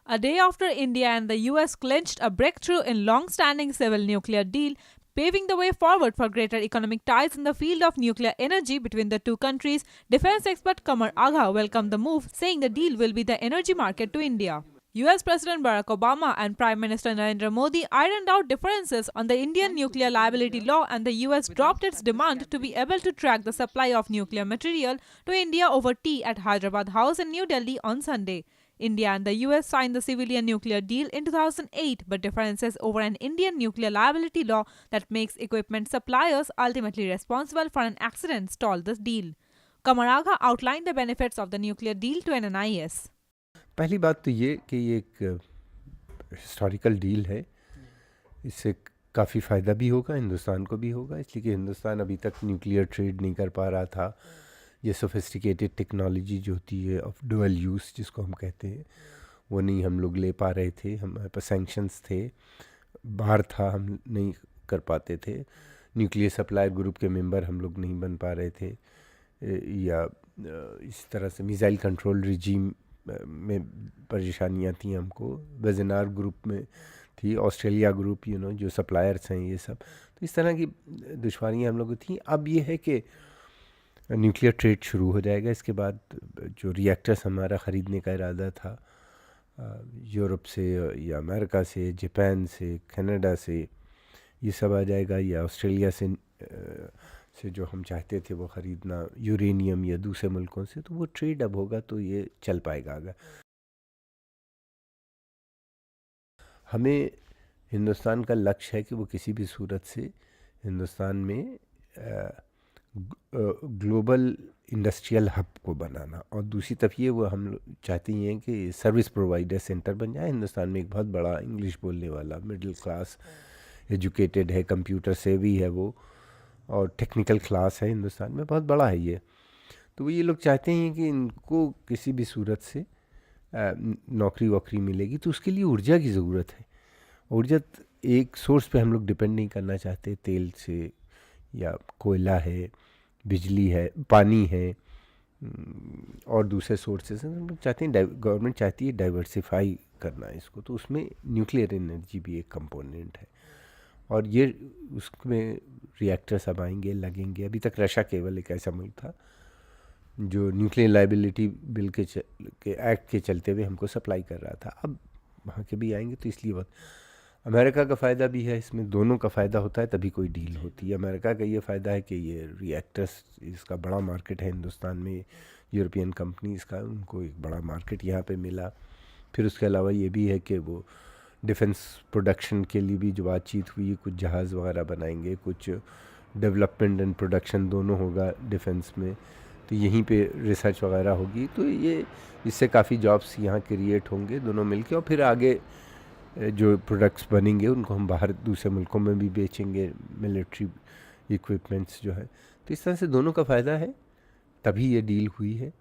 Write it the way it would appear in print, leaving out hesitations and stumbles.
A day after India and the US clinched a breakthrough in long standing civil nuclear deal, paving the way forward for greater economic ties in the field of nuclear energy between the two countries, defense expert Kamar Agha welcomed the move, saying the deal will be the energy market to India. US President Barack Obama and Prime Minister Narendra Modi ironed out differences on the Indian nuclear liability law, and the US dropped its demand to be able to track the supply of nuclear material to India over tea at Hyderabad House in New Delhi on Sunday. India and the US signed the civilian nuclear deal in 2008, but differences over an Indian nuclear liability law that makes equipment suppliers ultimately responsible for an accident stalled this deal. Kamaraga outlined the benefits of the nuclear deal to NNIS. पहली बात तो ये कि ये एक historical deal है। इससे काफ़ी फ़ायदा भी होगा, हिंदुस्तान को भी होगा, इसलिए कि हिंदुस्तान अभी तक न्यूक्लियर ट्रेड नहीं कर पा रहा था। ये सोफिस्टिकेटेड टेक्नोलॉजी जो होती है ऑफ डुअल यूज़ जिसको हम कहते हैं, वो नहीं हम लोग ले पा रहे थे। हमारे पास सैंक्शंस थे, बाहर था, हम नहीं कर पाते थे। न्यूक्लियर सप्लायर ग्रुप के मेंबर हम लोग नहीं बन पा रहे थे, या इस तरह से मिसाइल कंट्रोल रिजीम में परेशानियाँ थी हमको। वेजनार ग्रुप में थी, ऑस्ट्रेलिया ग्रुप जो सप्लायर्स हैं ये सब, तो इस तरह की दुश्वारियाँ हम लोग को थी। अब ये है कि न्यूक्लियर ट्रेड शुरू हो जाएगा। इसके बाद जो रिएक्टर्स हमारा ख़रीदने का इरादा था यूरोप से या अमेरिका से, जापान से, कनाडा से, ये सब आ जाएगा, या ऑस्ट्रेलिया से जो हम चाहते थे वो ख़रीदना यूरेनियम या दूसरे मुल्कों से, तो वो ट्रेड अब होगा तो ये चल पाएगा आगे। हमें हिंदुस्तान का लक्ष्य है कि वो किसी भी सूरत से हिंदुस्तान में ग्लोबल इंडस्ट्रियल हब को बनाना, और दूसरी तरफ ये वो हम चाहते हैं कि सर्विस प्रोवाइडर सेंटर बन जाए। हिंदुस्तान में एक बहुत बड़ा इंग्लिश बोलने वाला मिडिल क्लास एजुकेटेड है, कंप्यूटर सेवी है वो, और टेक्निकल क्लास है हिंदुस्तान में, बहुत बड़ा है ये। तो ये लोग चाहते हैं कि इनको किसी भी सूरत से नौकरी वोकरी मिलेगी, तो उसके लिए ऊर्जा की ज़रूरत है। ऊर्जा एक सोर्स पे हम लोग डिपेंड नहीं करना चाहते, तेल से या कोयला है, बिजली है, पानी है, और दूसरे सोर्सेस हैं। हम लोग चाहते हैं, गवर्नमेंट चाहती है डाइवर्सिफाई करना इसको, तो उसमें न्यूक्लियर एनर्जी भी एक कंपोनेंट है, और ये उसमें रिएक्टर सब आएंगे, लगेंगे। अभी तक रशिया केवल एक ऐसा मुल्क था जो न्यूक्लियर लाइबिलिटी बिल के एक्ट के चलते हुए हमको सप्लाई कर रहा था। अब वहाँ के भी आएंगे, तो इसलिए बहुत अमेरिका का फ़ायदा भी है इसमें। दोनों का फ़ायदा होता है तभी कोई डील होती है। अमेरिका का ये फ़ायदा है कि ये रिएक्टर्स, इसका बड़ा मार्केट है हिंदुस्तान में, यूरोपियन कंपनीज़ का, उनको एक बड़ा मार्केट यहाँ पे मिला। फिर उसके अलावा ये भी है कि वो डिफेंस प्रोडक्शन के लिए भी जो बातचीत हुई, कुछ जहाज़ वगैरह बनाएंगे, कुछ डेवलपमेंट एंड प्रोडक्शन दोनों होगा डिफेंस में, तो यहीं पे रिसर्च वगैरह होगी। तो ये इससे काफ़ी जॉब्स यहाँ क्रिएट होंगे दोनों मिलके, और फिर आगे जो प्रोडक्ट्स बनेंगे उनको हम बाहर दूसरे मुल्कों में भी बेचेंगे, मिलिट्री इक्विपमेंट्स जो है। तो इस तरह से दोनों का फ़ायदा है, तभी ये डील हुई है।